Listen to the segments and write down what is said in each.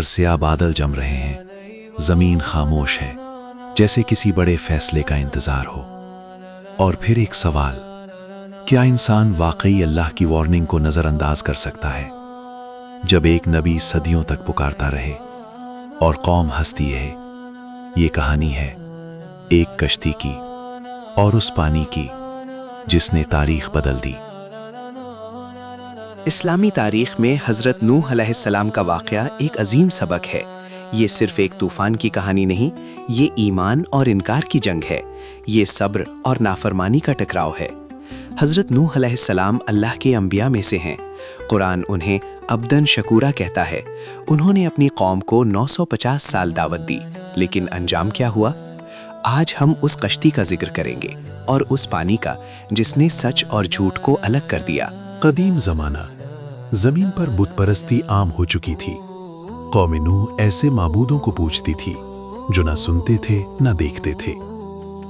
स्याह बादल जम रहे हैं, जमीन खामोश है, जैसे किसी बड़े फैसले का इंतजार हो। और फिर एक सवाल, क्या इंसान वाकई अल्लाह की वार्निंग को नजरअंदाज कर सकता है? जब एक नबी सदियों तक पुकारता रहे और कौम हंसती है। ये कहानी है एक कश्ती की और उस पानी की जिसने तारीख बदल दी। इस्लामी तारीख में हज़रत नूह अलैहिस्सलाम का वाक़या एक अजीम सबक है। ये सिर्फ एक तूफ़ान की कहानी नहीं, ये ईमान और इनकार की जंग है। ये सब्र और नाफरमानी का टकराव है। हज़रत नूह अलैहिस्सलाम अल्लाह के अंबिया में से हैं। कुरान उन्हें अब्दन शकूरा कहता है। उन्होंने अपनी कौम को 950 साल दावत दी, लेकिन अंजाम क्या हुआ? आज हम उस कश्ती का जिक्र करेंगे और उस पानी का जिसने सच और झूठ को अलग कर दिया। कदीम ज़माना, ज़मीन पर बुत परस्ती आम हो चुकी थी। कौम नूह ऐसे माबूदों को पूजती थी जो ना सुनते थे ना देखते थे।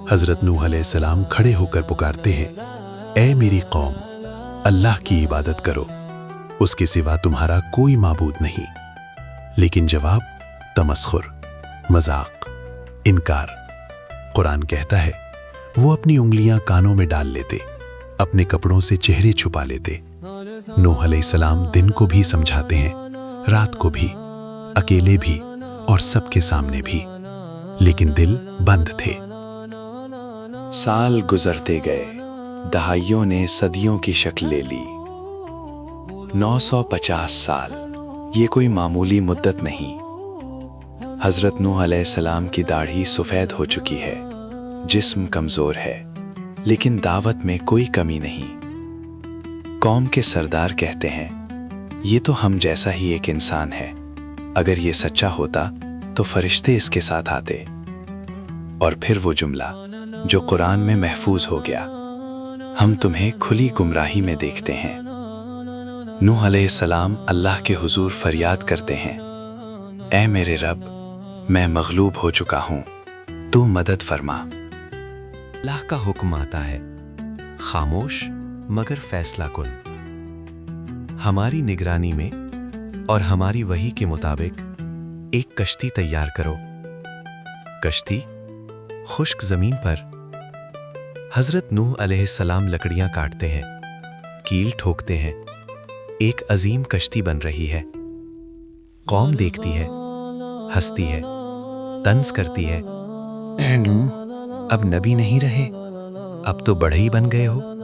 हज़रत नूह अलैहिस्सलाम खड़े होकर पुकारते हैं, ऐ मेरी कौम, अल्लाह की इबादत करो, उसके सिवा तुम्हारा कोई माबूद नहीं। लेकिन जवाब तमस्खुर, मजाक, इनकार। कुरान कहता है, वो अपनी उंगलियां कानों में डाल लेते, अपने कपड़ों से चेहरे छुपा लेते। नूह अलैहिस्सलाम दिन को भी समझाते हैं, रात को भी, अकेले भी और सबके सामने भी, लेकिन दिल बंद थे। साल गुजरते गए, दहाइयों ने सदियों की शक्ल ले ली। 950 साल, ये कोई मामूली मुद्दत नहीं। हज़रत नूह अलैहिस्सलाम की दाढ़ी सफ़ेद हो चुकी है, जिस्म कमज़ोर है, लेकिन दावत में कोई कमी नहीं। कौम के सरदार कहते हैं, ये तो हम जैसा ही एक इंसान है, अगर ये सच्चा होता तो फरिश्ते इसके साथ आते। और फिर वो जुमला जो कुरान में महफूज हो गया, हम तुम्हें खुली गुमराही में देखते हैं। नूह अलैहिस्सलाम अल्लाह के हुजूर फरियाद करते हैं, ऐ मेरे रब, मैं मगलूब हो चुका हूँ, तू मदद फरमा। अल्लाह का हुक्म आता है, खामोश मगर फैसला कुन। हमारी निगरानी में और हमारी वही के मुताबिक एक कश्ती तैयार करो। कश्ती खुश्क जमीन पर। हजरत नूह अलैहिस्सलाम लकड़ियां काटते हैं, कील ठोकते हैं, एक अजीम कश्ती बन रही है। कौम देखती है, हंसती है, तंज करती है, ऐ नूह, अब नबी नहीं रहे, अब तो बढ़ई बन गए हो।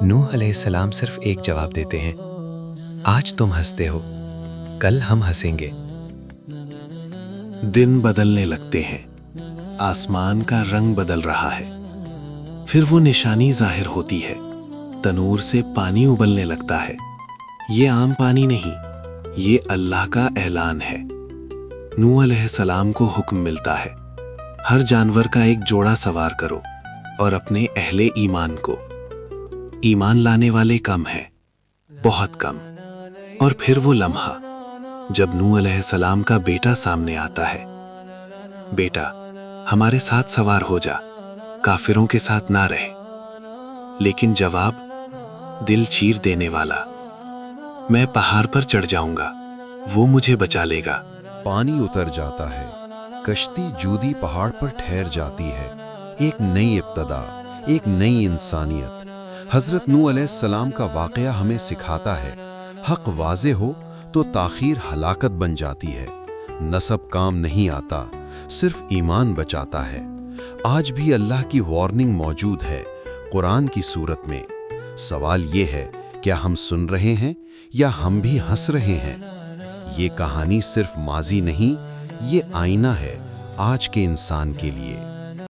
नूह अलैहिस्सलाम सिर्फ एक जवाब देते हैं, आज तुम हंसते हो, कल हम हंसेंगे। दिन बदलने लगते हैं, आसमान का रंग बदल रहा है। फिर वो निशानी जाहिर होती है, तनूर से पानी उबलने लगता है। ये आम पानी नहीं, ये अल्लाह का ऐलान है। नूह अलैहिस्सलाम को हुक्म मिलता है, हर जानवर का एक जोड़ा सवार करो और अपने अहले ईमान को। ईमान लाने वाले कम हैं, बहुत कम। और फिर वो लम्हा जब नूह अलैहिस्सलाम का बेटा सामने आता है, बेटा हमारे साथ सवार हो जा, काफिरों के साथ ना रहे। लेकिन जवाब दिल चीर देने वाला, मैं पहाड़ पर चढ़ जाऊंगा, वो मुझे बचा लेगा। पानी उतर जाता है, कश्ती जूदी पहाड़ पर ठहर जाती है। एक नई इब्तदा, एक नई इंसानियत। हज़रत नूह अलैहिस्सलाम का वाक़या हमें सिखाता है, हक़ वाज़े हो तो ताख़ीर हलाकत बन जाती है। नसब काम नहीं आता, सिर्फ ईमान बचाता है। आज भी अल्लाह की वार्निंग मौजूद है कुरान की सूरत में। सवाल ये है, क्या हम सुन रहे हैं या हम भी हंस रहे हैं? ये कहानी सिर्फ माजी नहीं, ये आईना है आज के इंसान के लिए।